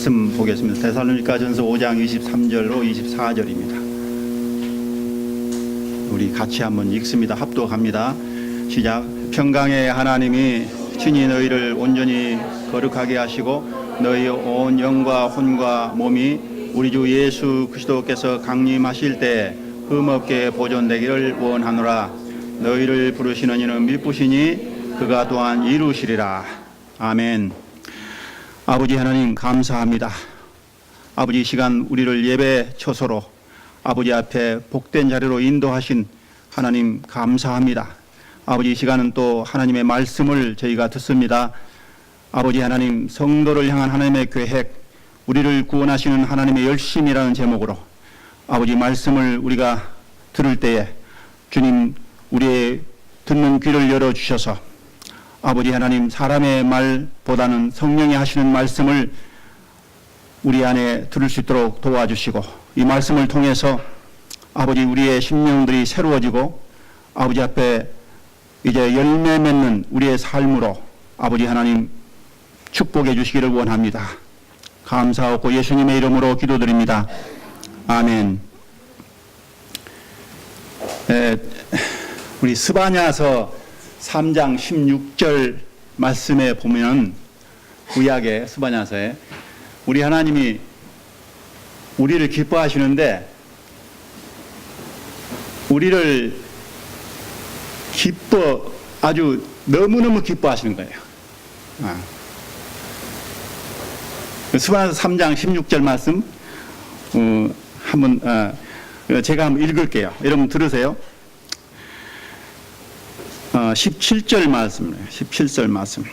말씀 보겠습니다. 데살로니가전서 5장 23절로 24절입니다. 우리 같이 한번 읽습니다. 합독합니다. 시작. 평강의 하나님이 친히 너희를 온전히 거룩하게 하시고 너희 온 영과 혼과 몸이 우리 주 예수 그리스도께서 강림하실 때 흠없게 보존되기를 원하노라. 너희를 부르시는 이는 미쁘시니 그가 또한 이루시리라. 아멘. 아버지 하나님 감사합니다. 아버지, 이 시간 우리를 예배 처소로 아버지 앞에 복된 자리로 인도하신 하나님 감사합니다. 아버지, 이 시간은 또 하나님의 말씀을 저희가 듣습니다. 아버지 하나님, 성도를 향한 하나님의 계획, 우리를 구원하시는 하나님의 열심이라는 제목으로 아버지 말씀을 우리가 들을 때에 주님, 우리의 듣는 귀를 열어주셔서 아버지 하나님, 사람의 말보다는 성령이 하시는 말씀을 우리 안에 들을 수 있도록 도와주시고, 이 말씀을 통해서 아버지 우리의 심령들이 새로워지고 아버지 앞에 이제 열매 맺는 우리의 삶으로 아버지 하나님 축복해 주시기를 원합니다. 감사하고 예수님의 이름으로 기도드립니다. 아멘. 우리 스바냐서 3장 16절 말씀에 보면, 구약의 스바냐서에 우리 하나님이 우리를 기뻐하시는데 우리를 아주 너무너무 기뻐하시는 거예요. 스바냐서 3장 16절 말씀 제가 한번 읽을게요. 여러분 들으세요. 17절 말씀이에요. 17절 말씀.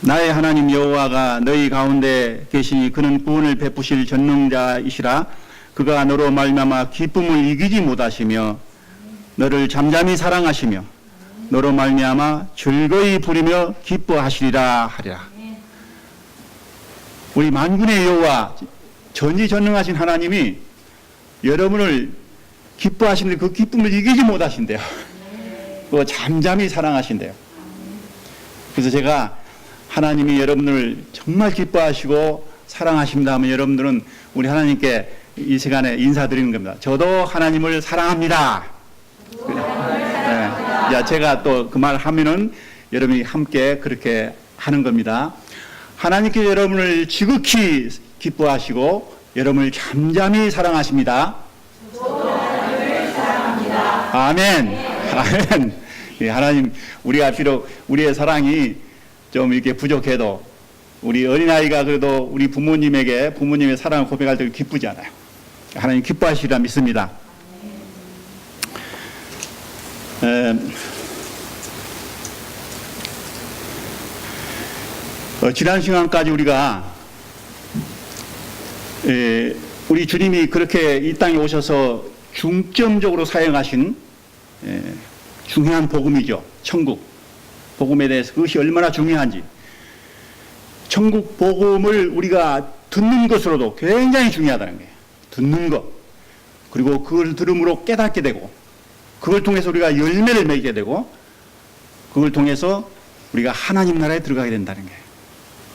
나의 하나님 여호와가 너희 가운데 계시니 그는 구원을 베푸실 전능자이시라. 그가 너로 말미암아 기쁨을 이기지 못하시며 너를 잠잠히 사랑하시며 너로 말미암아 즐거이 부리며 기뻐하시리라 하리라. 우리 만군의 여호와, 전지전능하신 하나님이 여러분을 기뻐하시는데 그 기쁨을 이기지 못하신대요. 그 잠잠히 사랑하신대요. 그래서 제가 하나님이 여러분을 정말 기뻐하시고 사랑하십니다 하면 여러분들은 우리 하나님께 이 시간에 인사드리는 겁니다. 저도 하나님을 사랑합니다. 네. 제가 또 그 말 하면은 여러분이 함께 그렇게 하는 겁니다. 하나님께 여러분을 지극히 기뻐하시고 여러분을 잠잠히 사랑하십니다. 저도 하나님을 사랑합니다. 아멘. 아멘. 하나님, 우리가 비록 우리의 사랑이 좀 이렇게 부족해도 우리 어린아이가 그래도 우리 부모님의 사랑을 고백할 때 기쁘지 않아요. 하나님 기뻐하시리라 믿습니다. 지난 시간까지 우리가 우리 주님이 그렇게 이 땅에 오셔서 중점적으로 사용하신 중요한 복음이죠. 천국 복음에 대해서 그것이 얼마나 중요한지, 천국 복음을 우리가 듣는 것으로도 굉장히 중요하다는 거예요. 듣는 것, 그리고 그걸 들음으로 깨닫게 되고 그걸 통해서 우리가 열매를 맺게 되고 그걸 통해서 우리가 하나님 나라에 들어가게 된다는 거예요.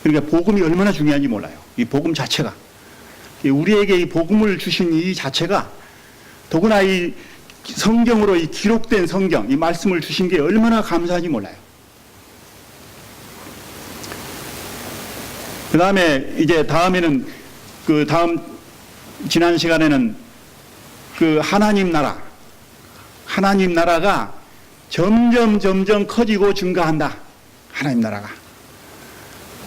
그러니까 복음이 얼마나 중요한지 몰라요. 이 복음 자체가, 우리에게 이 복음을 주신 이 자체가, 더구나 이 성경으로 이 기록된 성경, 이 말씀을 주신 게 얼마나 감사한지 몰라요. 그 다음에 이제 다음에는 지난 시간에는 그 하나님 나라가 점점 커지고 증가한다. 하나님 나라가.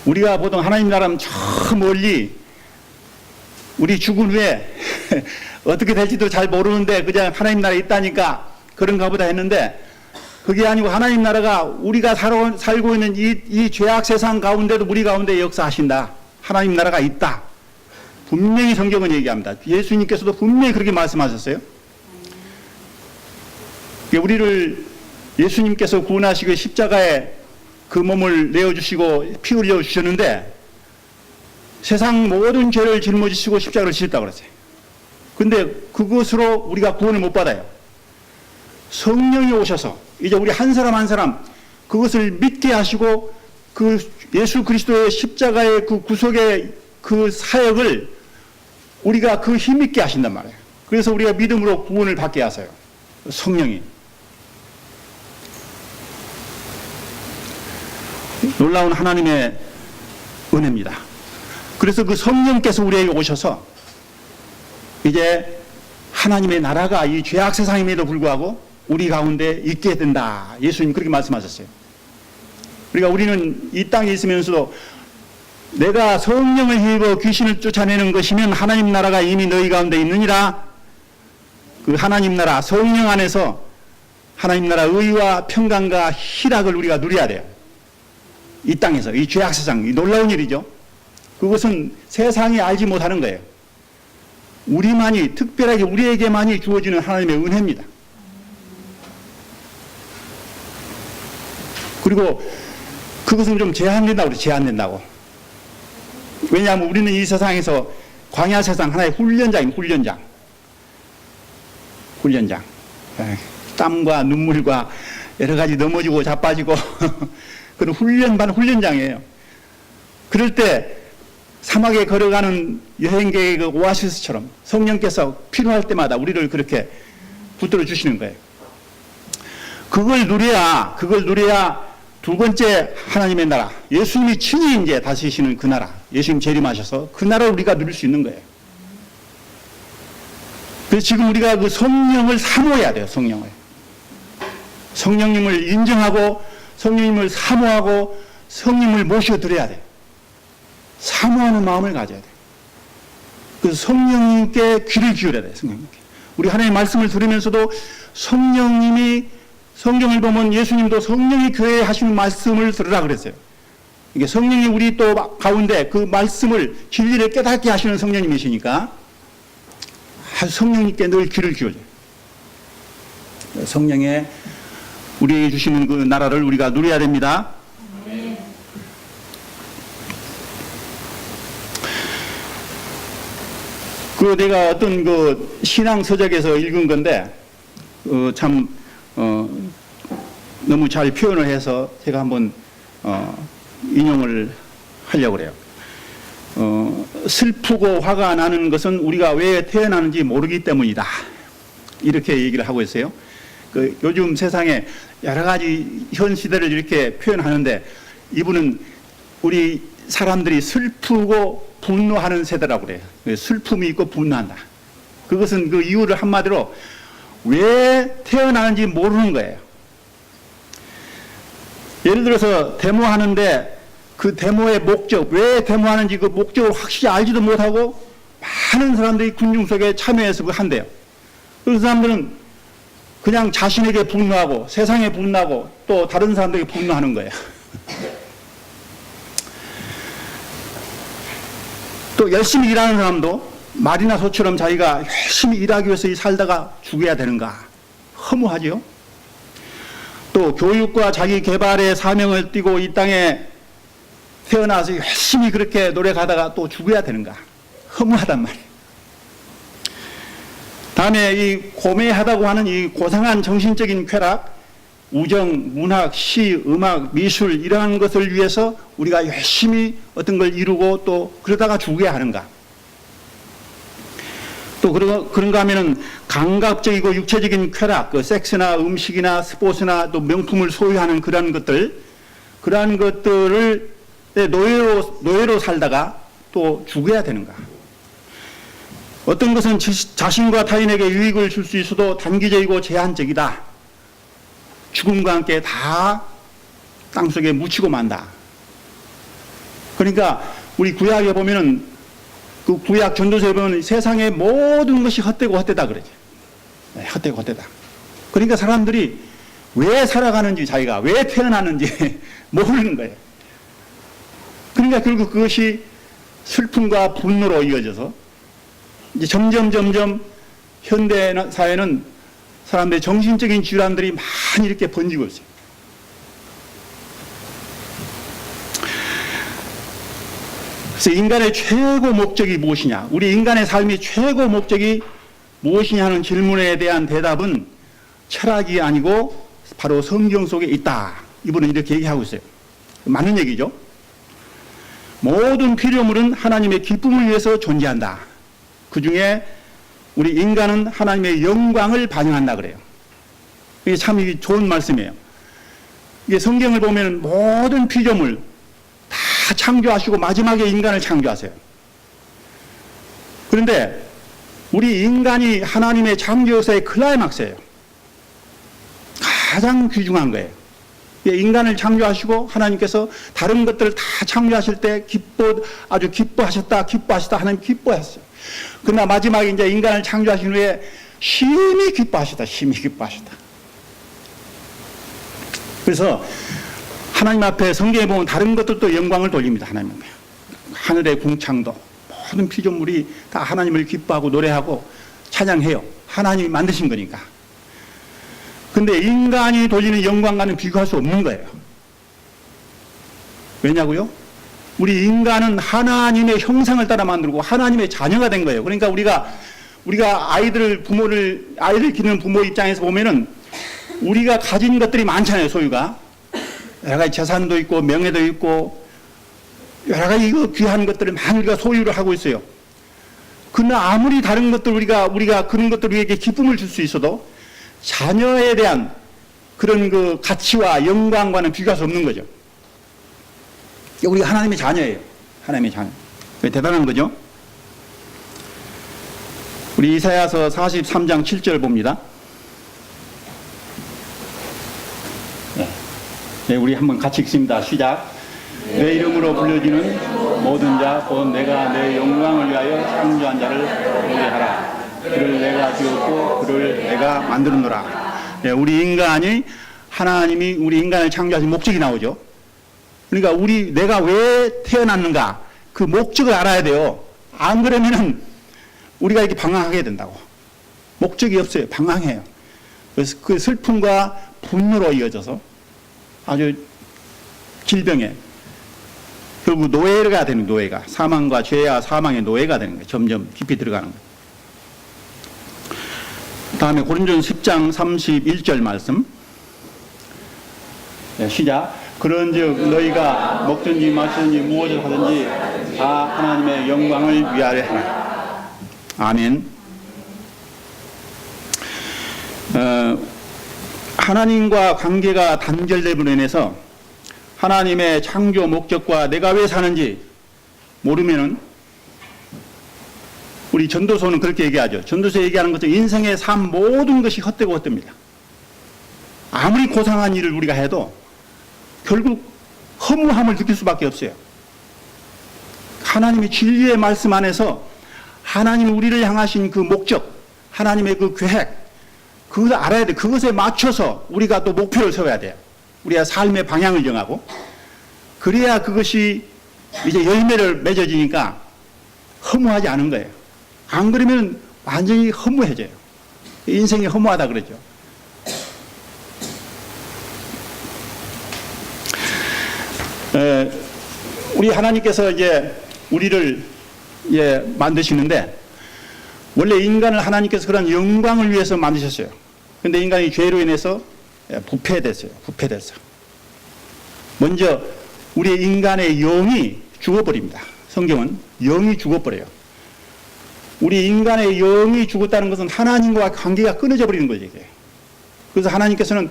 우리가 보통 하나님 나라는 저 멀리 우리 죽은 후에 어떻게 될지도 잘 모르는데 그냥 하나님 나라에 있다니까 그런가 보다 했는데, 그게 아니고 하나님 나라가 우리가 살고 있는 이 죄악 세상 가운데도 우리 가운데 역사하신다. 하나님 나라가 있다. 분명히 성경은 얘기합니다. 예수님께서도 분명히 그렇게 말씀하셨어요. 우리를 예수님께서 구원하시고 십자가에 그 몸을 내어주시고 피 흘려 주셨는데 세상 모든 죄를 짊어지시고 십자가를 지셨다고 그랬어요. 근데 그것으로 우리가 구원을 못 받아요. 성령이 오셔서 이제 우리 한 사람 한 사람 그것을 믿게 하시고 그 예수 그리스도의 십자가의 그 구속의 그 사역을 우리가 그 힘있게 하신단 말이에요. 그래서 우리가 믿음으로 구원을 받게 하세요. 성령이. 놀라운 하나님의 은혜입니다. 그래서 그 성령께서 우리에게 오셔서 이제 하나님의 나라가 이 죄악 세상임에도 불구하고 우리 가운데 있게 된다. 예수님 그렇게 말씀하셨어요. 그러니까 우리는 이 땅에 있으면서도 내가 성령을 힘입어 귀신을 쫓아내는 것이면 하나님 나라가 이미 너희 가운데 있느니라. 그 하나님 나라 성령 안에서 하나님 나라 의와 평강과 희락을 우리가 누려야 돼요. 이 땅에서 이 죄악 세상, 이 놀라운 일이죠. 그것은 세상이 알지 못하는 거예요. 우리만이, 특별하게 우리에게만이 주어지는 하나님의 은혜입니다. 그리고 그것은 좀 제한된다고 그래요. 제한된다고. 왜냐하면 우리는 이 세상에서 광야 세상 하나의 훈련장입니다. 훈련장. 땀과 눈물과 여러 가지 넘어지고 자빠지고 그런 훈련장이에요. 그럴 때 사막에 걸어가는 여행객의 그 오아시스처럼 성령께서 필요할 때마다 우리를 그렇게 붙들어 주시는 거예요. 그걸 누려야 두 번째 하나님의 나라, 예수님이 친히 이제 다스리시는 그 나라, 예수님 재림하셔서 그 나라를 우리가 누릴 수 있는 거예요. 그래서 지금 우리가 그 성령을 사모해야 돼요. 성령님을 인정하고 성령님을 사모하고 성령님을 모셔드려야 돼요. 사모하는 마음을 가져야 돼요. 그래서 성령님께 귀를 기울여야 돼요. 성령님께. 우리 하나님의 말씀을 들으면서도 성령님이 성경을 보면 예수님도 성령이 교회에 하시는 말씀을 들으라 그랬어요. 이게 성령이 우리 또 가운데 그 말씀을 진리를 깨닫게 하시는 성령님이시니까 성령님께 늘 귀를 기울여요. 성령의 우리에게 주시는 그 나라를 우리가 누려야 됩니다. 그 내가 어떤 그 신앙 서적에서 읽은 건데 너무 잘 표현을 해서 제가 한번 인용을 하려고 그래요. 슬프고 화가 나는 것은 우리가 왜 태어나는지 모르기 때문이다. 이렇게 얘기를 하고 있어요. 그 요즘 세상에 여러 가지 현 시대를 이렇게 표현하는데 이분은 우리 사람들이 슬프고 분노하는 세대라고 그래요. 슬픔이 있고 분노한다. 그것은 그 이유를 한마디로 왜 태어나는지 모르는 거예요. 예를 들어서 데모하는데 그 데모의 목적, 왜 데모하는지 그 목적을 확실히 알지도 못하고 많은 사람들이 군중 속에 참여해서 그거 한대요. 그 사람들은 그냥 자신에게 분노하고 세상에 분노하고 또 다른 사람들에게 분노하는 거예요. 또 열심히 일하는 사람도 말이나 소처럼 자기가 열심히 일하기 위해서 살다가 죽어야 되는가 허무하지요. 또 교육과 자기 개발의 사명을 띠고 이 땅에 태어나서 열심히 그렇게 노력하다가 또 죽어야 되는가 허무하단 말이에요. 다음에 이 고매하다고 하는 이 고상한 정신적인 쾌락, 우정, 문학, 시, 음악, 미술 이러한 것을 위해서 우리가 열심히 어떤 걸 이루고 또 그러다가 죽어야 하는가. 또 그런가 하면은 감각적이고 육체적인 쾌락, 그 섹스나 음식이나 스포츠나 또 명품을 소유하는 그러한 것들을 노예로 살다가 또 죽어야 되는가. 어떤 것은 자신과 타인에게 유익을 줄 수 있어도 단기적이고 제한적이다. 죽음과 함께 다 땅속에 묻히고 만다. 그러니까 우리 구약에 보면은 그 구약 전도서에 보면 세상의 모든 것이 헛되고 헛되다 그러죠. 헛되고 헛되다. 그러니까 사람들이 왜 살아가는지 자기가 왜 태어났는지 모르는 거예요. 그러니까 결국 그것이 슬픔과 분노로 이어져서 이제 점점 현대 사회는 사람들의 정신적인 질환들이 많이 이렇게 번지고 있어요. 그래서 인간의 최고 목적이 무엇이냐? 우리 인간의 삶의 최고 목적이 무엇이냐 하는 질문에 대한 대답은 철학이 아니고 바로 성경 속에 있다. 이분은 이렇게 얘기하고 있어요. 맞는 얘기죠. 모든 피조물은 하나님의 기쁨을 위해서 존재한다. 그 중에 우리 인간은 하나님의 영광을 반영한다 그래요. 이게 참 좋은 말씀이에요. 이게 성경을 보면 모든 피조물 다 창조하시고 마지막에 인간을 창조하세요. 그런데 우리 인간이 하나님의 창조 역사의 클라이막스예요. 가장 귀중한 거예요. 인간을 창조하시고 하나님께서 다른 것들을 다 창조하실 때 아주 기뻐하셨다 하나님 기뻐하셨어요. 그러나 마지막에 이제 인간을 창조하신 후에 심히 기뻐하셨다. 그래서 하나님 앞에 성경에 보면 다른 것들도 영광을 돌립니다. 하나님 앞에. 하늘의 궁창도 모든 피조물이 다 하나님을 기뻐하고 노래하고 찬양해요. 하나님이 만드신 거니까. 근데 인간이 돌리는 영광과는 비교할 수 없는 거예요. 왜냐고요? 우리 인간은 하나님의 형상을 따라 만들고 하나님의 자녀가 된 거예요. 그러니까 우리가 아이들 기르는 부모 입장에서 보면은 우리가 가진 것들이 많잖아요, 소유가. 여러 가지 재산도 있고 명예도 있고 여러 가지 귀한 것들을 많이 우리가 소유를 하고 있어요. 그러나 아무리 다른 것들 우리가 그런 것들 우리에게 기쁨을 줄 수 있어도 자녀에 대한 그런 그 가치와 영광과는 비교할 수 없는 거죠. 우리가 하나님의 자녀예요. 하나님의 자녀. 대단한 거죠. 우리 이사야서 43장 7절 봅니다. 네, 우리 한번 같이 읽습니다. 시작. 내 이름으로 불려지는 모든 자, 곧 내가 내 영광을 위하여 창조한 자를 노래하라. 그를 내가 지었고 그를 내가 만들었노라. 네, 우리 인간이 하나님이 우리 인간을 창조하신 목적이 나오죠. 그러니까 내가 왜 태어났는가 그 목적을 알아야 돼요. 안 그러면은 우리가 이렇게 방황하게 된다고. 목적이 없어요. 방황해요. 그래서 그 슬픔과 분노로 이어져서 아주 질병에 결국 노예가 되는 노예가 사망과 죄와 사망의 노예가 되는 거예요. 점점 깊이 들어가는 거예요. 다음에 고린도전서 10장 31절 말씀. 네, 시작. 그런즉 너희가 먹든지 마시든지 무엇을 하든지 다 하나님의 영광을 위하여 하라. 아멘. 하나님과 관계가 단절됨으로 인해서 하나님의 창조 목적과 내가 왜 사는지 모르면은 우리 전도서는 그렇게 얘기하죠. 전도서 얘기하는 것은 인생의 삶 모든 것이 헛되고 헛됩니다. 아무리 고상한 일을 우리가 해도 결국 허무함을 느낄 수밖에 없어요. 하나님의 진리의 말씀 안에서 하나님이 우리를 향하신 그 목적, 하나님의 그 계획, 그것을 알아야 돼. 그것에 맞춰서 우리가 또 목표를 세워야 돼요. 우리가 삶의 방향을 정하고 그래야 그것이 이제 열매를 맺어지니까 허무하지 않은 거예요. 안 그러면 완전히 허무해져요. 인생이 허무하다 그러죠. 우리 하나님께서 이제 우리를 만드시는데 원래 인간을 하나님께서 그런 영광을 위해서 만드셨어요. 그런데 인간이 죄로 인해서 부패됐어요. 먼저 우리 인간의 영이 죽어버립니다. 성경은 영이 죽어버려요. 우리 인간의 영이 죽었다는 것은 하나님과 관계가 끊어져 버리는 거죠. 이게. 그래서 하나님께서는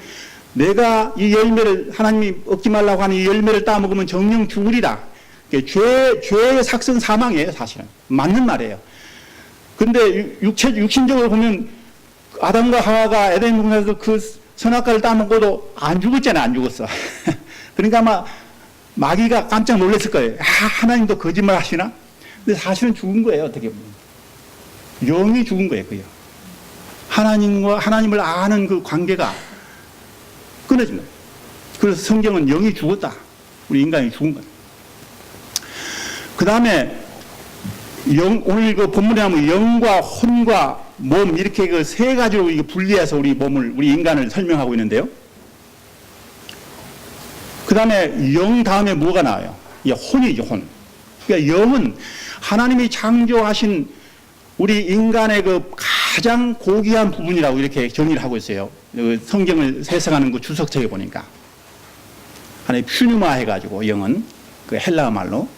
내가 이 열매를 하나님이 얻지 말라고 하는 이 열매를 따먹으면 정령 죽으리라. 죄의 삭선 사망이에요. 사실은. 맞는 말이에요. 근데 육신적으로 보면 아담과 하와가 에덴 동산에서 그 선악과를 따먹고도 안 죽었잖아요. 안 죽었어. 그러니까 아마 마귀가 깜짝 놀랐을 거예요. 하나님도 거짓말 하시나? 근데 사실은 죽은 거예요. 어떻게 보면. 영이 죽은 거예요. 그요. 하나님을 아는 그 관계가 끊어진 거예요. 그래서 성경은 영이 죽었다. 우리 인간이 죽은 거예요. 그 다음에 오늘 그 본문에 하면 영과 혼과 몸 이렇게 그 세 가지로 분리해서 우리 인간을 설명하고 있는데요. 그 다음에 영 다음에 뭐가 나와요? 혼이죠, 혼. 그러니까 영은 하나님이 창조하신 우리 인간의 그 가장 고귀한 부분이라고 이렇게 정의를 하고 있어요. 성경을 해석하는 그 주석책에 보니까. 하나의 퓨뉴마 해가지고 영은 그 헬라어 말로.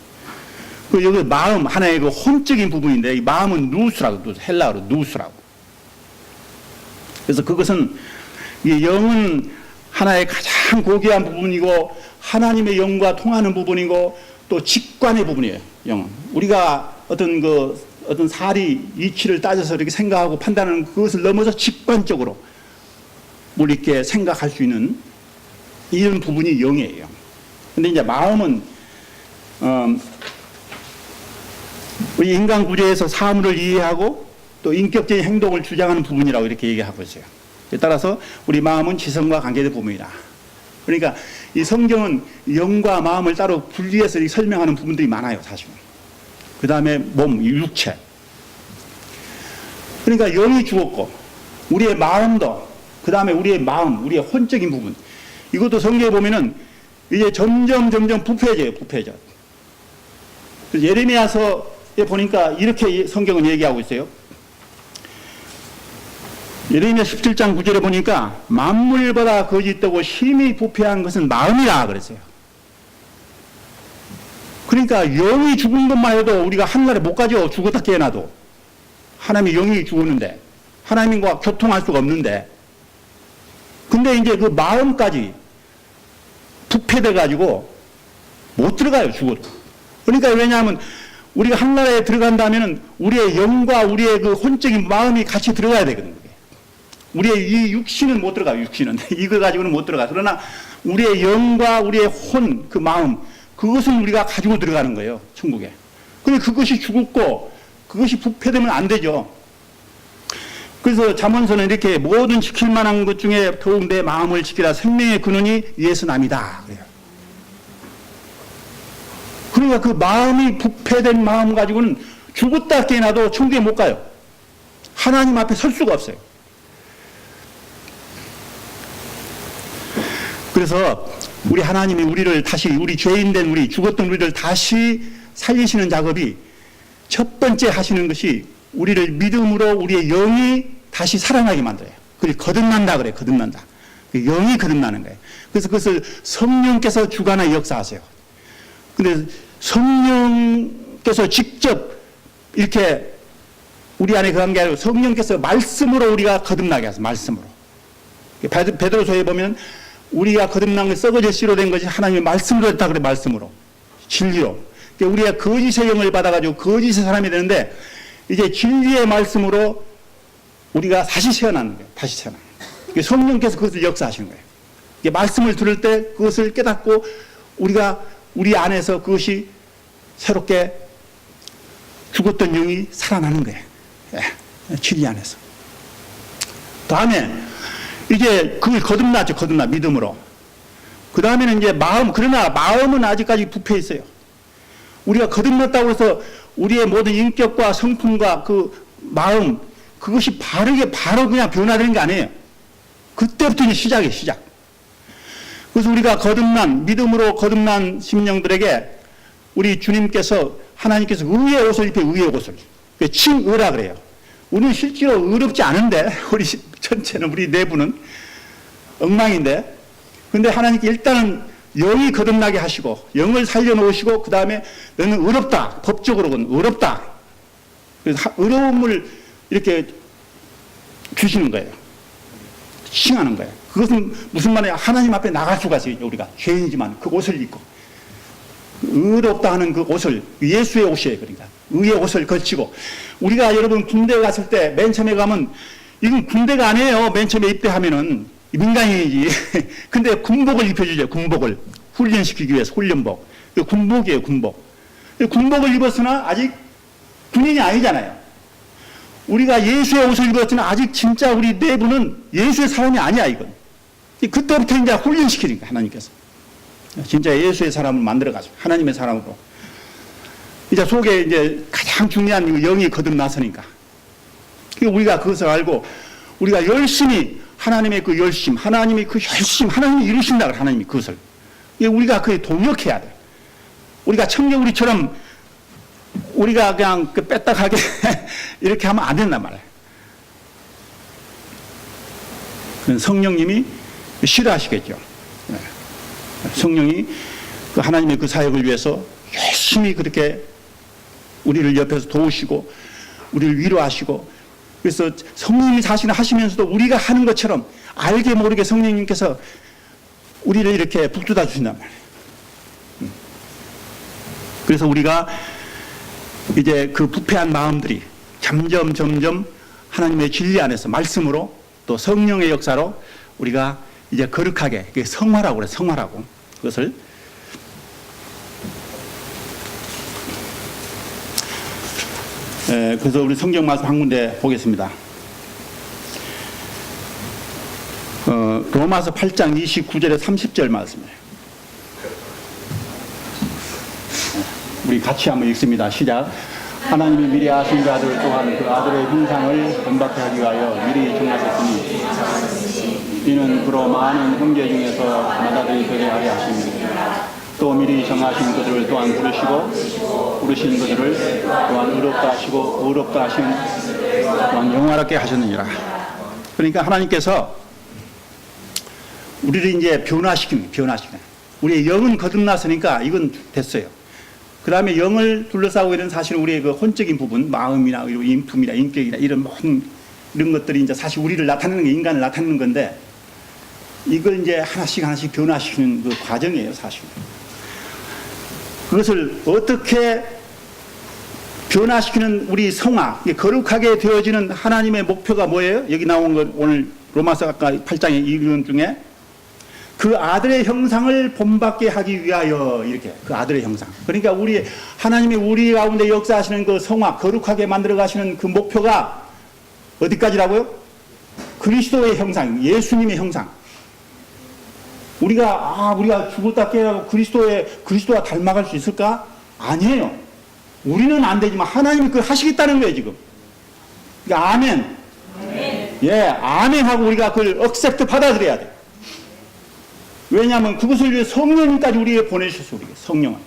그 여기 마음 하나의 그 혼적인 부분인데 이 마음은 누스라고 헬라어로 누스라고. 그래서 그것은 이 영은 하나의 가장 고귀한 부분이고 하나님의 영과 통하는 부분이고 또 직관의 부분이에요. 영은 우리가 어떤 사리 이치를 따져서 이렇게 생각하고 판단하는 그것을 넘어서 직관적으로 우리 이렇게 생각할 수 있는 이런 부분이 영이에요. 근데 이제 마음은 우리 인간 구조에서 사물을 이해하고 또 인격적인 행동을 주장하는 부분이라고 이렇게 얘기하고 있어요. 따라서 우리 마음은 지성과 관계된 부분이다. 그러니까 이 성경은 영과 마음을 따로 분리해서 설명하는 부분들이 많아요, 사실은. 그 다음에 몸, 육체. 그러니까 영이 죽었고 우리의 마음도 그 다음에 우리의 마음, 우리의 혼적인 부분 이것도 성경에 보면은 이제 점점 부패해져요. 부패해져. 예레미야서에 보니까 이렇게 성경은 얘기하고 있어요. 예레미야 17장 9절에 보니까 만물보다 거짓되고 심히 부패한 것은 마음이라 그랬어요. 그러니까 영이 죽은 것만 해도 우리가 한날에 못 가죠. 죽었다 깨어나도. 하나님이 영이 죽었는데 하나님과 교통할 수가 없는데 근데 이제 그 마음까지 부패돼 가지고 못 들어가요. 죽어도. 그러니까 왜냐하면 우리가 한나라에 들어간다면 우리의 영과 우리의 그 혼적인 마음이 같이 들어가야 되거든요. 우리의 이 육신은 못 들어가요. 육신은 이거 가지고는 못 들어가. 그러나 우리의 영과 우리의 혼, 그 마음 그것은 우리가 가지고 들어가는 거예요. 천국에. 근데 그것이 죽었고 그것이 부패되면 안 되죠. 그래서 잠언서는 이렇게 모든 지킬 만한 것 중에 더욱 내 마음을 지키라. 생명의 근원이 예수남이다. 그래요. 그러니까 그 마음이 부패된 마음 가지고는 죽었다 깨어나도 천국에 못 가요. 하나님 앞에 설 수가 없어요. 그래서 우리 하나님이 우리를 다시 우리 죄인된 우리 죽었던 우리를 다시 살리시는 작업이 첫 번째 하시는 것이 우리를 믿음으로 우리의 영이 다시 살아나게 만들어요. 그걸 거듭난다 그래요. 거듭난다. 영이 거듭나는 거예요. 그래서 그것을 성령께서 주관하여 역사하세요. 근데 성령께서 직접 이렇게 우리 안에 그한 게 아니고 성령께서 말씀으로 우리가 거듭나게 하세요. 말씀으로. 베드로서에 보면 우리가 거듭난 게 썩어질 씨로 된 것이 하나님의 말씀으로 했다 그래. 말씀으로. 진리로. 우리가 거짓의 영을 받아가지고 거짓의 사람이 되는데 이제 진리의 말씀으로 우리가 다시 태어나는 거예요. 다시 태어나는 거예요. 성령께서 그것을 역사하시는 거예요. 말씀을 들을 때 그것을 깨닫고 우리가 우리 안에서 그것이 새롭게 죽었던 영이 살아나는 거예요. 진리 안에서. 다음에 이제 그걸 거듭났죠. 거듭나 믿음으로. 그 다음에는 이제 마음. 그러나 마음은 아직까지 부패해 있어요. 우리가 거듭났다고 해서 우리의 모든 인격과 성품과 그 마음 그것이 바르게 바로 그냥 변화되는 게 아니에요. 그때부터 이제 시작이에요. 시작. 그래서 우리가 거듭난 믿음으로 거듭난 심령들에게 우리 주님께서 하나님께서 의의 옷을 입혀 의의 옷을 칭의라 그래요. 우리는 실제로 의롭지 않은데 우리 전체는 우리 내부는 엉망인데 근데 하나님께 일단은 영이 거듭나게 하시고 영을 살려놓으시고 그 다음에 너는 의롭다. 법적으로는 의롭다. 그래서 의로움을 이렇게 주시는 거예요. 칭하는 거예요. 그것은 무슨 말이에요? 하나님 앞에 나갈 수가 있어요. 우리가 죄인이지만 그 옷을 입고 의롭다 하는 그 옷을 예수의 옷이에요. 그러니까 의의 옷을 걸치고 우리가 여러분 군대에 갔을 때 맨 처음에 가면 이건 군대가 아니에요. 맨 처음에 입대하면은 민간인이지. 근데 군복을 입혀주죠. 군복을 훈련시키기 위해서 훈련복. 군복이에요. 군복. 군복을 입었으나 아직 군인이 아니잖아요. 우리가 예수의 옷을 입었지만 아직 진짜 우리 내부는 예수의 사람이 아니야 이건. 그때부터 이제 훈련시키니까 하나님께서 진짜 예수의 사람을 만들어가지고 하나님의 사람으로 이제 속에 이제 가장 중요한 영이 거듭나서니까 우리가 그것을 알고 우리가 열심히 하나님의 그 열심, 하나님이 그 열심, 하나님이 이루신다 그래. 하나님이 그것을 우리가 그에 동역해야 돼. 우리가 청개구리처럼 우리가 그냥 그 빼딱하게 이렇게 하면 안 된단 말이에요. 성령님이 싫어하시겠죠. 성령이 그 하나님의 그 사역을 위해서 열심히 그렇게 우리를 옆에서 도우시고 우리를 위로하시고, 그래서 성령님이 자신을 하시면서도 우리가 하는 것처럼 알게 모르게 성령님께서 우리를 이렇게 북돋아 주신단 말이에요. 그래서 우리가 이제 그 부패한 마음들이 점점 하나님의 진리 안에서 말씀으로 또 성령의 역사로 우리가 이제 거룩하게, 그게 성화라고 그래, 성화라고. 그것을 그래서 우리 성경 말씀 한 군데 보겠습니다. 로마서 8장 29절에 30절 말씀이에요. 우리 같이 한번 읽습니다. 시작. 하나님이 미리 아신 그 아들 또한 그 아들의 형상을 본받게 하기 위하여 미리 정하셨으니 이는 그로 많은 형제 중에서 나다들이 되게 하려 하십니다. 또 미리 정하신 그들을 또한 부르시고 부르신 그들을 또한 의롭다 하시고 의롭다 하신 또한 영화롭게 하셨느니라. 그러니까 하나님께서 우리를 이제 변화시키는. 우리의 영은 거듭났으니까 이건 됐어요. 그 다음에 영을 둘러싸고 있는 사실은 우리의 그 혼적인 부분, 마음이나 인품이나 인격이나 이런 모든 이런 것들이 이제 사실 우리를 나타내는 게, 인간을 나타내는 건데, 이걸 이제 하나씩 변화시키는 그 과정이에요, 사실. 그것을 어떻게 변화시키는 우리 성화, 거룩하게 되어지는 하나님의 목표가 뭐예요? 여기 나온 것 오늘 로마서 아까 8장에 읽은 중에 그 아들의 형상을 본받게 하기 위하여, 이렇게 그 아들의 형상. 그러니까 우리 하나님이 우리 가운데 역사하시는 그 성화, 거룩하게 만들어 가시는 그 목표가 어디까지라고요? 그리스도의 형상, 예수님의 형상. 우리가 죽었다 깨어나고 그리스도와 닮아갈 수 있을까? 아니에요. 우리는 안 되지만 하나님이 그걸 하시겠다는 거예요, 지금. 그러니까 아멘. 예, 아멘 하고 우리가 그걸 억셉트 받아들여야 돼. 왜냐하면 그것을 위해 성령님까지 우리에게 보내주셨어요. 우리에게 성령을.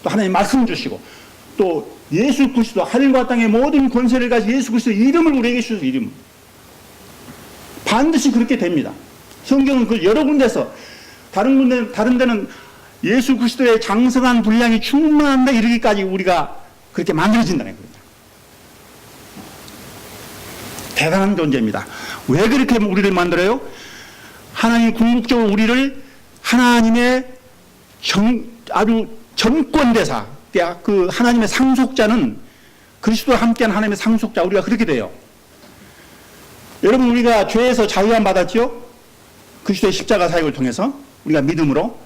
또 하나님 말씀 주시고, 또 예수 그리스도, 하늘과 땅의 모든 권세를 가진 예수 그리스도 이름을 우리에게 주셔서, 이름을. 반드시 그렇게 됩니다. 성경은 그 여러 군데서, 다른 데는 예수 그리스도의 장성한 분량이 충만한다 이르기까지 우리가 그렇게 만들어진다는 겁니다. 대단한 존재입니다. 왜 그렇게 우리를 만들어요? 하나님이 궁극적으로 우리를 하나님의 아주 전권대사, 그 하나님의 상속자는, 그리스도와 함께한 하나님의 상속자, 우리가 그렇게 돼요. 여러분, 우리가 죄에서 자유함 받았죠? 그리스도의 십자가 사역을 통해서 우리가 믿음으로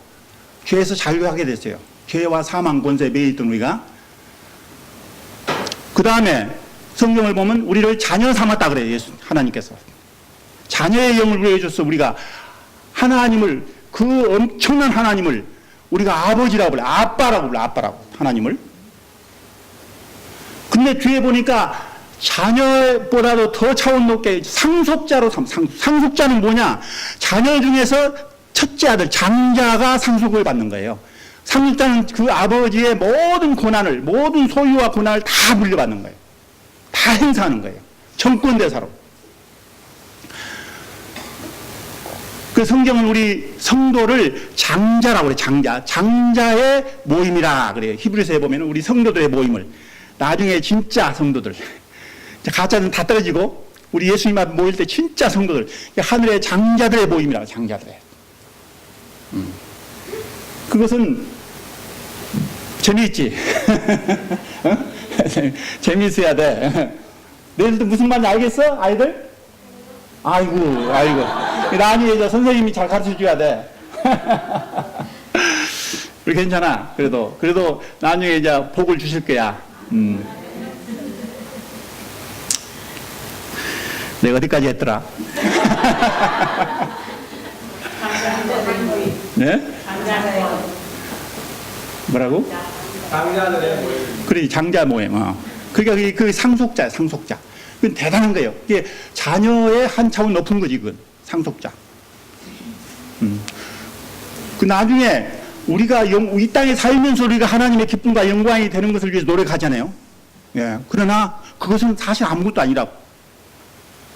죄에서 자유하게 됐어요. 죄와 사망 권세에 매여 있던 우리가. 그 다음에 성경을 보면 우리를 자녀 삼았다 그래요. 예수 하나님께서 자녀의 영을 우리에게 줬어. 우리가 하나님을, 그 엄청난 하나님을 우리가 아버지라고 불러, 아빠라고 불러, 아빠라고, 하나님을. 근데 뒤에 보니까 자녀보다도 더 차원 높게 상속자로 상속자는 뭐냐? 자녀 중에서 첫째 아들, 장자가 상속을 받는 거예요. 상속자는 그 아버지의 모든 권한을, 모든 소유와 권한을 다 물려받는 거예요. 다 행사하는 거예요. 정권대사로. 그 성경은 우리 성도를 장자라고 그래요. 장자의 모임이라 그래요. 히브리서에 보면 우리 성도들의 모임을, 나중에 진짜 성도들, 가짜는 다 떨어지고 우리 예수님 앞에 모일 때 진짜 성도들, 하늘의 장자들의 모임이라고, 장자들의. 그것은 재미있지. 재미있어야 돼. 너희들도 무슨 말인지 알겠어? 아이들? 아이고. 나중에 선생님이 잘 가르쳐 줘야 돼. 우리 괜찮아. 그래도 나중에 이제 복을 주실 거야. 내가 어디까지 했더라? 네? 뭐라고? 장자들의 모임. 그래, 장자 모임. 그러니까 그 상속자야, 상속자. 그건 대단한 거예요. 이게 자녀의 한 차원 높은 거지, 그건. 상속자. 그 나중에 우리가 이 땅에 살면서 우리가 하나님의 기쁨과 영광이 되는 것을 위해서 노력하잖아요. 예. 그러나 그것은 사실 아무것도 아니라고.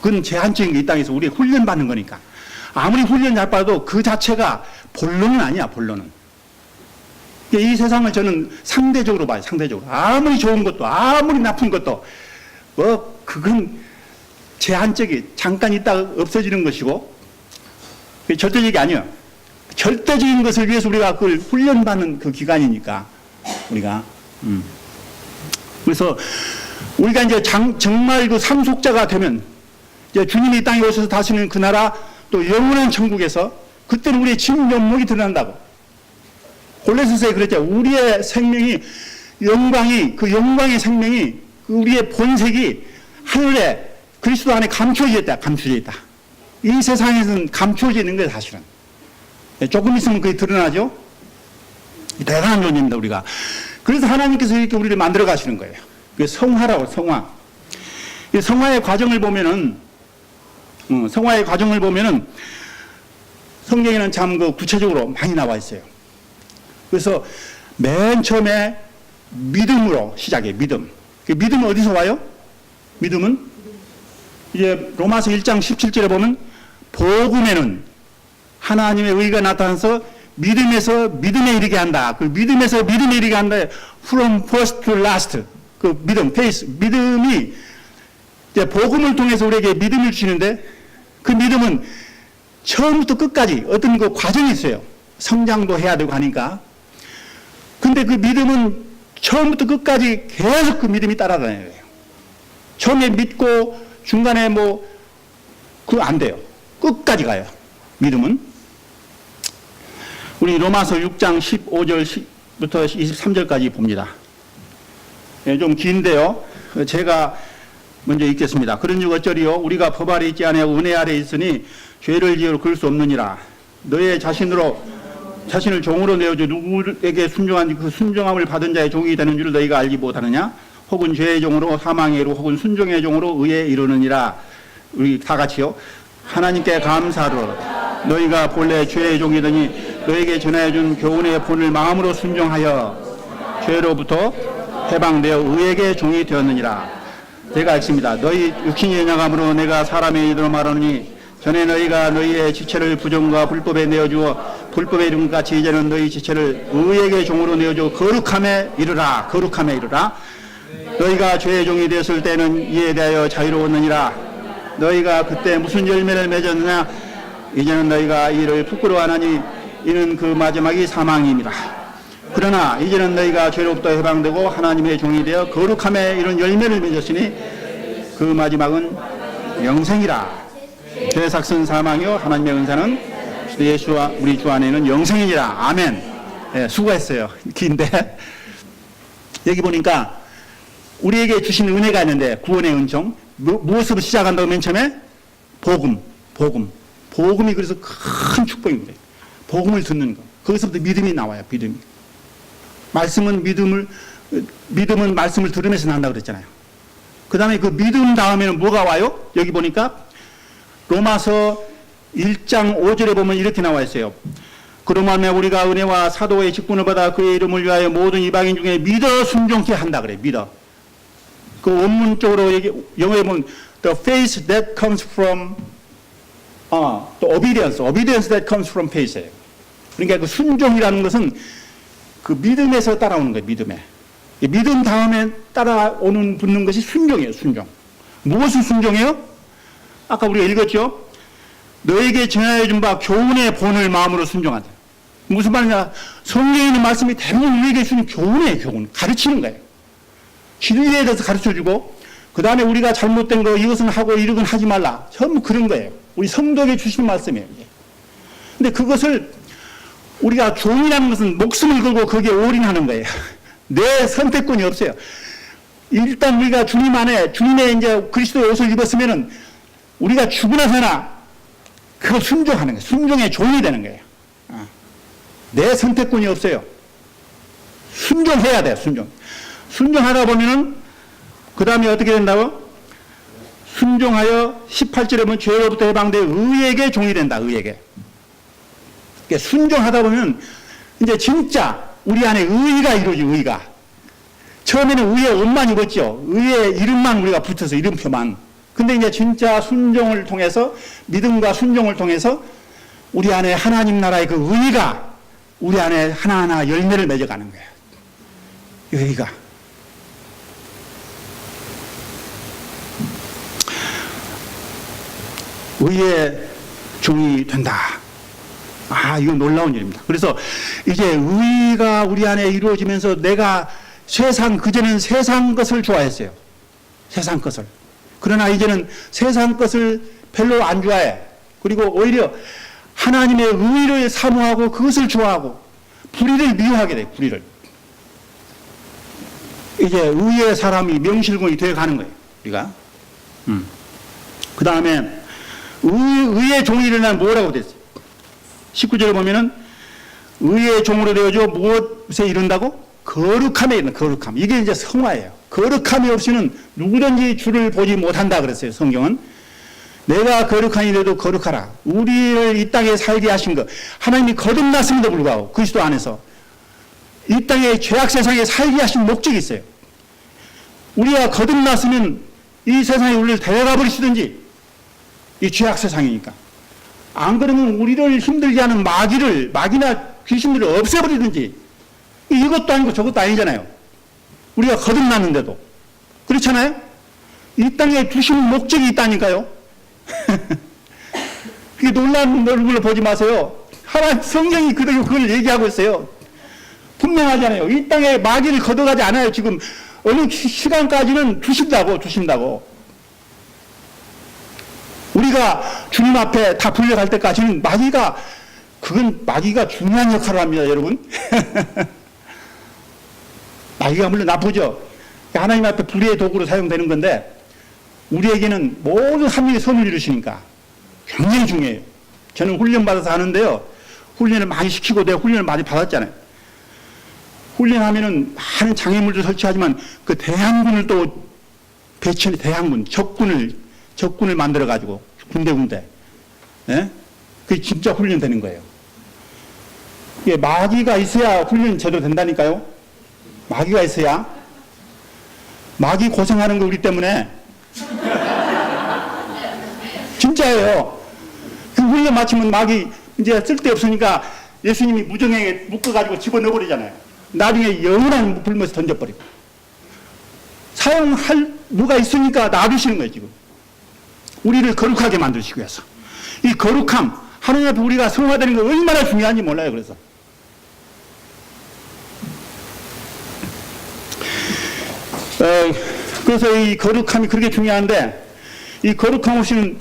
그건 제한적인 게 이 땅에서 우리 훈련받는 거니까. 아무리 훈련 잘 받아도 그 자체가 본론은 아니야, 본론은. 이 세상을 저는 상대적으로 봐요. 상대적으로. 아무리 좋은 것도 아무리 나쁜 것도 그건 제한적이 잠깐 있다가 없어지는 것이고 절대적이 아니에요. 절대적인 것을 위해서 우리가 그걸 훈련받는 그 기간이니까 우리가 그래서 우리가 이제 정말 그 상속자가 되면 이제 주님이 이 땅에 오셔서 다시는 그 나라 또 영원한 천국에서 그때는 우리의 진면목이 드러난다고. 골로새서에 그랬죠. 우리의 생명이 영광이 그 영광의 생명이 우리의 본색이 하늘에 그리스도 안에 감춰져 있다. 감춰져 있다. 이 세상에서는 감춰져 있는 거예요, 사실은. 조금 있으면 그게 드러나죠. 대단한 존재입니다, 우리가. 그래서 하나님께서 이렇게 우리를 만들어 가시는 거예요. 그게 성화라고, 성화. 이 성화의 과정을 보면은 성경에는 참 그 구체적으로 많이 나와 있어요. 그래서 맨 처음에 믿음으로 시작해요. 믿음. 그 믿음은 어디서 와요? 믿음은 이제 로마서 1장 17절에 보면 복음에는 하나님의 의가 나타나서 믿음에서 믿음에 이르게 한다. 그 믿음에서 믿음에 이르게 한다. From first to last. 그 믿음, 페이스. 믿음이 이제 복음을 통해서 우리에게 믿음을 주시는데 그 믿음은 처음부터 끝까지 어떤 그 과정이 있어요. 성장도 해야 되고 하니까. 근데 그 믿음은 처음부터 끝까지 계속 그 믿음이 따라다녀야 돼요. 처음에 믿고 중간에 그거 안 돼요. 끝까지 가요. 믿음은. 우리 로마서 6장 15절부터 23절까지 봅니다. 좀 긴데요. 제가 먼저 읽겠습니다. 그런즉 어쩌리요? 우리가 법 아래 있지 아니하고 은혜 아래 있으니 죄를 지으러 그럴 수 없느니라. 너의 자신을 종으로 내어줘 누구에게 순종한 그 순종함을 받은 자의 종이 되는 줄 너희가 알지 못하느냐? 혹은 죄의 종으로 사망의 이루 혹은 순종의 종으로 의에 이르느니라. 우리 다 같이요. 하나님께 감사로 너희가 본래 죄의 종이더니 너에게 전해준 교훈의 본을 마음으로 순종하여 죄로부터 해방되어 의에게 종이 되었느니라. 제가 읽습니다. 너희 육신의 연약함으로 내가 사람의 이들로 말하노니 전에 너희가 너희의 지체를 부정과 불법에 내어주어 불법에 이른 것 같이 이제는 너희 지체를 의에게 종으로 내어주어 거룩함에 이르라. 거룩함에 이르라. 너희가 죄의 종이 되었을 때는 이에 대하여 자유로웠느니라. 너희가 그때 무슨 열매를 맺었느냐? 이제는 너희가 이를 부끄러워하나니 이는 그 마지막이 사망임이라. 그러나 이제는 너희가 죄로부터 해방되고 하나님의 종이 되어 거룩함에 이런 열매를 맺었으니 그 마지막은 영생이라. 죄의 삭은 사망이요 하나님의 은사는 예수와 우리 주 안에는 영생이니라. 아멘. 네, 수고했어요. 긴데 여기 보니까 우리에게 주신 은혜가 있는데 구원의 은총 무엇으로 시작한다고 맨 처음에? 복음이 그래서 큰 축복입니다. 복음을 듣는 거. 거기서부터 믿음이 나와요. 믿음은 말씀을 들으면서 난다고 그랬잖아요. 그 다음에 그 믿음 다음에는 뭐가 와요? 여기 보니까 로마서 1장 5절에 보면 이렇게 나와 있어요. 그러면 우리가 은혜와 사도의 직분을 받아 그의 이름을 위하여 모든 이방인 중에 믿어 순종케 한다 그래. 믿어. 그 원문적으로 영어에 보면 the faith that comes from the obedience that comes from faith예요. 그러니까 그 순종이라는 것은 그 믿음에서 따라오는 거예요. 믿음 다음에 붙는 것이 순종이에요. 순종. 무엇을 순종해요? 아까 우리가 읽었죠? 너에게 전하여 준 바 교훈의 본을 마음으로 순종하자. 무슨 말이냐? 성경에 있는 말씀이 대부분 우리에게 주는 교훈이에요. 교훈. 가르치는 거예요. 진리에 대해서 가르쳐주고 그 다음에 우리가 잘못된 거 이것은 하고 이것은 하지 말라. 전부 그런 거예요. 우리 성도에게 주시는 말씀이에요. 근데 그것을 우리가 종이라는 것은 목숨을 걸고 거기에 올인하는 거예요. 내 선택권이 없어요. 일단 우리가 주님 안에 주님의 이제 그리스도의 옷을 입었으면은 우리가 죽으나서나 그걸 순종하는 거예요. 순종의 종이 되는 거예요. 내 선택권이 없어요. 순종해야 돼요. 순종하다 보면은 그 다음에 어떻게 된다고? 순종하여 18절에 보면 죄로부터 해방되어 의에게 종이 된다. 의에게. 그러니까 순종하다 보면 이제 진짜 우리 안에 의가 이루어지죠. 의가. 처음에는 의의 옷만 입었죠. 의의 이름만 우리가 붙어서 이름표만. 근데 이제 진짜 순종을 통해서 믿음과 순종을 통해서 우리 안에 하나님 나라의 그 의가 우리 안에 하나하나 열매를 맺어가는 거예요. 여기가. 의의 종이 된다. 이건 놀라운 일입니다. 그래서 이제 의가 우리 안에 이루어지면서 내가 그전에는 세상 것을 좋아했어요. 세상 것을. 그러나 이제는 세상 것을 별로 안 좋아해. 그리고 오히려 하나님의 의를 사모하고 그것을 좋아하고 불의를 미워하게 돼. 불의를. 이제 의의 사람이 명실공히 되어 가는 거예요. 우리가. 그 다음에 의의 종이 일어나면 뭐라고 됐어요? 19절에 보면은 의의 종으로 되어져 무엇에 이른다고? 거룩함에 이른다. 거룩함. 이게 이제 성화예요. 거룩함이 없이는 누구든지 주를 보지 못한다 그랬어요. 성경은. 내가 거룩하니라도 거룩하라. 우리를 이 땅에 살게 하신 것. 하나님이 거듭났음에도 불구하고 그리스도 안에서 이 땅의 죄악 세상에 살게 하신 목적이 있어요. 우리가 거듭났으면 이 세상에 우리를 데려가 버리시든지, 이 죄악 세상이니까. 안 그러면 우리를 힘들게 하는 마귀나 귀신들을 없애버리든지, 이것도 아니고 저것도 아니잖아요. 우리가 거듭났는데도. 그렇잖아요? 이 땅에 두신 목적이 있다니까요. 그게 놀라운 얼굴로 보지 마세요. 하나님 성경이 그걸 얘기하고 있어요. 분명하잖아요. 이 땅에 마귀를 걷어가지 않아요. 지금 어느 시간까지는 두신다고. 우리가 주님 앞에 다 불려갈 때까지는 마귀가 중요한 역할을 합니다, 여러분. 마귀가 물론 나쁘죠. 하나님 앞에 불의의 도구로 사용되는 건데, 우리에게는 모든 하나님의 선을 이루시니까 굉장히 중요해요. 저는 훈련받아서 하는데요. 훈련을 많이 시키고 내가 훈련을 많이 받았잖아요. 훈련하면은 많은 장애물도 설치하지만 그 대항군을 또 대항군, 적군을 만들어가지고 군데. 예? 그게 진짜 훈련되는 거예요. 이게 마귀가 있어야 훈련이 제대로 된다니까요. 마귀가 있어야. 마귀 고생하는 거 우리 때문에. 진짜예요. 그 훈련 마치면 마귀 이제 쓸데없으니까 예수님이 무정행에 묶어가지고 집어넣어버리잖아요. 나중에 영원한 불못에 던져버리고. 사용할 누가 있으니까 놔두시는 거예요, 지금. 우리를 거룩하게 만드시기 위해서. 이 거룩함, 하나님 앞에 우리가 성화되는 거 얼마나 중요한지 몰라요, 그래서. 그래서 이 거룩함이 그렇게 중요한데, 이 거룩함 없이는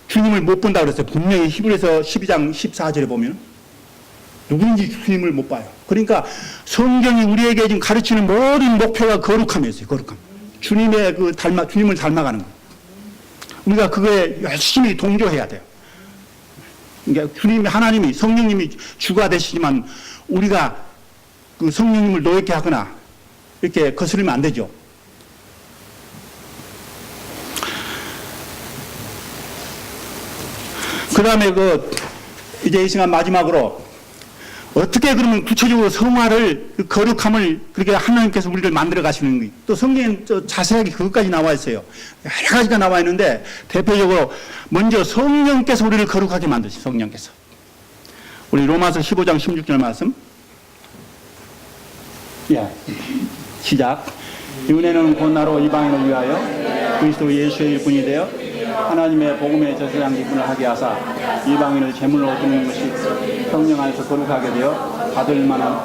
주님을 못 본다고 그랬어요. 분명히 히브리서 12장 14절에 보면. 누구든지 주님을 못 봐요. 그러니까 성경이 우리에게 지금 가르치는 모든 목표가 거룩함이었어요. 거룩함. 주님을 닮아가는 거. 우리가 그거에 열심히 동조해야 돼요. 그러니까 하나님이 성령님이 주가 되시지만 우리가 그 성령님을 노엽게 하거나 이렇게 거스르면 안 되죠. 그 다음에 이제 이 시간 마지막으로 어떻게 그러면 구체적으로 성화를, 그 거룩함을 그렇게 하나님께서 우리를 만들어 가시는 거예요. 또 성경엔 자세하게 그것까지 나와 있어요. 여러 가지가 나와 있는데 대표적으로 먼저 성령께서 우리를 거룩하게 만드시, 성령께서. 우리 로마서 15장 16절 말씀. 시작. 은혜는 곧 나로 이방인을 위하여 그리스도 예수의 일꾼이 되어 하나님의 복음의 제사장 기분을 하게 하사 이방인을 제물로 드리는 것이 성령 안에서 거룩하게 되어 받을 만한.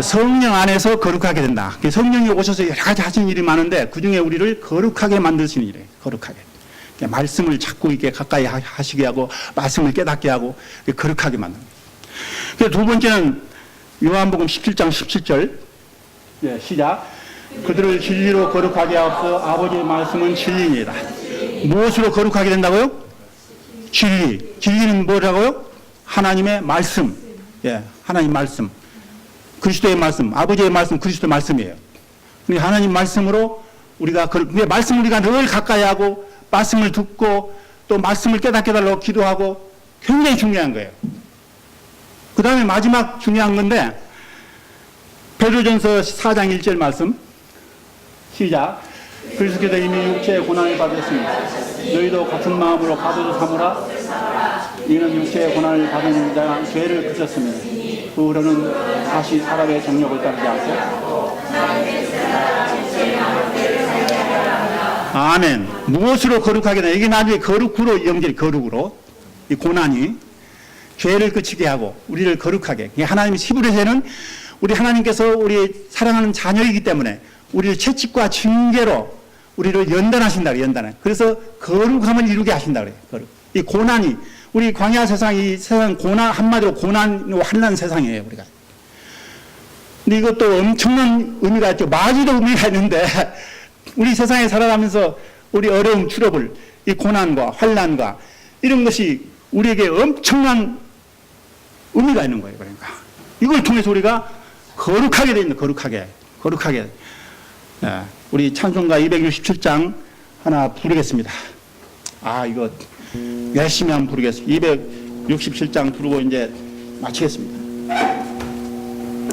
성령 안에서 거룩하게 된다. 성령이 오셔서 여러 가지 하신 일이 많은데 그 중에 우리를 거룩하게 만드시는 일이에요. 거룩하게. 말씀을 자꾸 이렇게 가까이 하시게 하고 말씀을 깨닫게 하고 거룩하게 만드는 거예요. 두 번째는 요한복음 17장 17절. 시작. 그들을 진리로 거룩하게 하옵소서. 아버지의 말씀은 진리입니다. 무엇으로 거룩하게 된다고요? 진리. 진리는 뭐라고요? 하나님의 말씀. 하나님 말씀. 그리스도의 말씀. 아버지의 말씀, 그리스도의 말씀이에요. 그러니까 하나님 말씀으로 우리가 말씀을 우리가 늘 가까이 하고 말씀을 듣고 또 말씀을 깨닫게 달라고 기도하고 굉장히 중요한 거예요. 그 다음에 마지막 중요한 건데 베드로전서 4장 1절 말씀. 시작. 그리스도께서 이미 육체의 고난을 받으셨으니 너희도 같은 마음으로 가도를 삼으라. 이는 육체의 고난을 받은 자가 죄를 그쳤으니 그 후로는 다시 사람의 정욕을 따르지 않고 아멘. 무엇으로 거룩하게 되냐? 이게 나중에 거룩으로 연결이 거룩으로 이 고난이 죄를 그치게 하고 우리를 거룩하게. 하나님 히브리서에는 우리 하나님께서 우리 사랑하는 자녀이기 때문에 우리를 채찍과 징계로 우리를 연단하신다. 연단해. 그래서 거룩함을 이루게 하신다 그래요. 거룩. 이 고난이 우리 광야 세상 이 세상 고난 한마디로 고난 환난 세상이에요 우리가. 근데 이것도 엄청난 의미가 있죠. 마지도 의미가 있는데 우리 세상에 살아가면서 우리 어려움, 트러블, 이 고난과 환난과 이런 것이 우리에게 엄청난 의미가 있는 거예요. 그러니까 이걸 통해서 우리가 거룩하게 되는 거룩하게. 예, 우리 찬송가 267장 하나 부르겠습니다. 이거 열심히 한번 부르겠습니다. 267장 부르고 이제 마치겠습니다.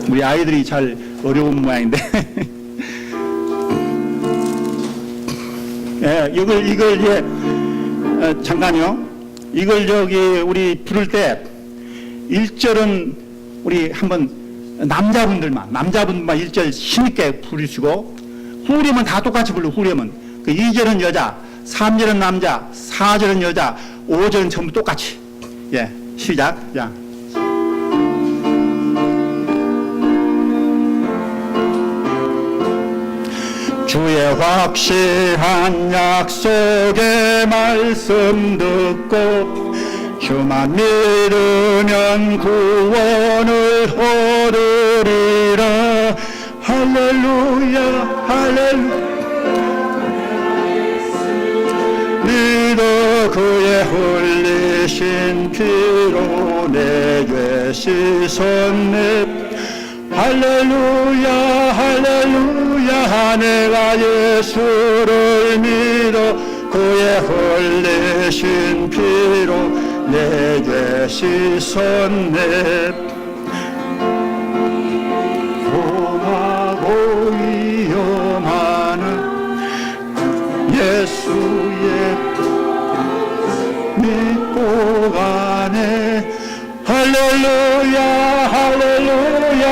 우리 아이들이 잘 어려운 모양인데. 예, 이걸 예, 잠깐요. 이걸 우리 부를 때 1절은 우리 한번 남자분들만 1절 힘있게 부르시고 후렴은 다 똑같이 불러. 후렴은 그 2절은 여자, 3절은 남자, 4절은 여자, 5절은 전부 똑같이. 예, 시작. 자. 주의 확실한 약속의 말씀 듣고 주만 믿으면 구원을 얻으리라. 할렐루야 할렐루야. 믿어 그의 흘리신 피로 내 죄 씻었네. 할렐루야 할렐루야. 내가 예수를 믿어 그의 흘리신 피로 내 죄 씻었네. 험하고 위험한 예수의 믿고 가네. 할렐루야 할렐루야.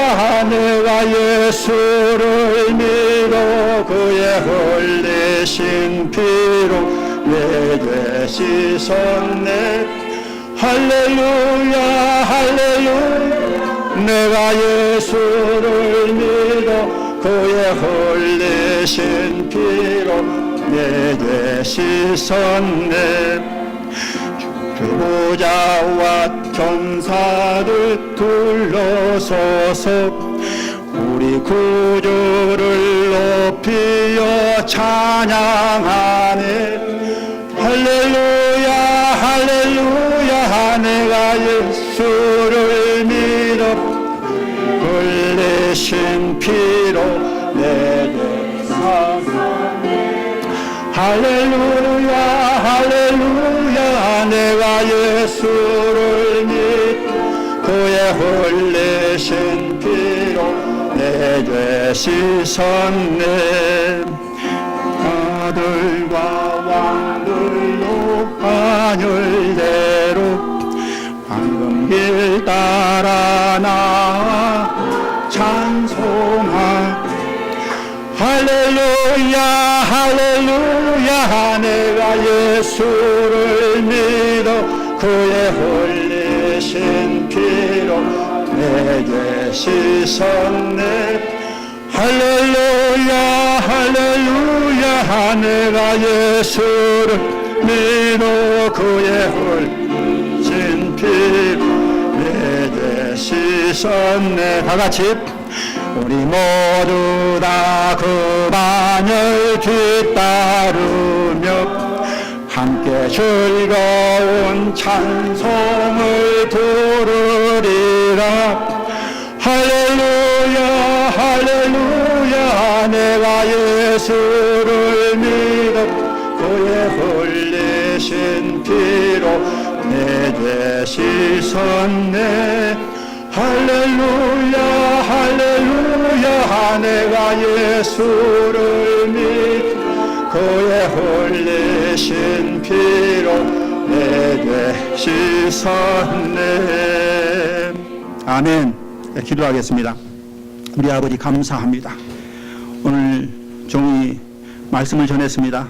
내가 예수를 믿어 그의 흘리신 피로 내 죄 씻었네. 할렐루야 할렐루야. 내가 예수를 믿어 그의 흘리신 피로 내 죄 씻었네. 주보자와 천사들 둘러서서 우리 구주를 높이어 찬양하네. 할렐루야 할렐루야. 내가 예수를 믿어 흘리신 피로 내 죄 씻었네. 할렐루야 할렐루야. 내가 예수를 믿고 그의 흘리신 피로 내 죄 씻었네. 아들과 왕들로 반열대로 황금길 따라 나아 찬송하. 할렐루야 할렐루야. 내가 예수를 믿어 그의 흘리신 피로 내 죄 씻었네. 할렐루야 할렐루야. 내가 예수를 믿어 그의 흘리신 피로 내 죄 씻었네. 다같이 우리 모두 다 그 반열 뒤따르며 함께 즐거운 찬송을 부르리라. 할렐루야 할렐루야. 내가 예수를 믿어 그의 흘리신 피로 내 죄 씻었네. 할렐루야 할렐루야. 내가 예수를 믿어 그의 흘리신 피로 내 죄 씻었네. 있었네. 아멘. 네, 기도하겠습니다. 우리 아버지 감사합니다. 오늘 종이 말씀을 전했습니다.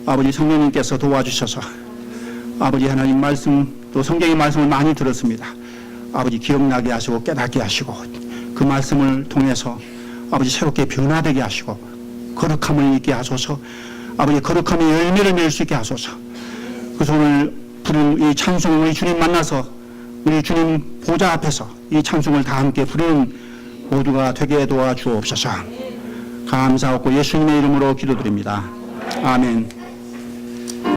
아버지 성령님께서 도와주셔서 아버지 하나님 말씀 또 성경의 말씀을 많이 들었습니다. 아버지 기억나게 하시고 깨닫게 하시고 그 말씀을 통해서 아버지 새롭게 변화되게 하시고 거룩함을 있게 하소서. 아버지 거룩함의 열매를 맺을 수 있게 하소서. 그래서 오늘 부른 이 찬송 우리 주님 만나서 우리 주님 보좌 앞에서 이 찬송을 다 함께 부르는 모두가 되게 도와주옵소서. 감사하고 예수님의 이름으로 기도드립니다. 아멘.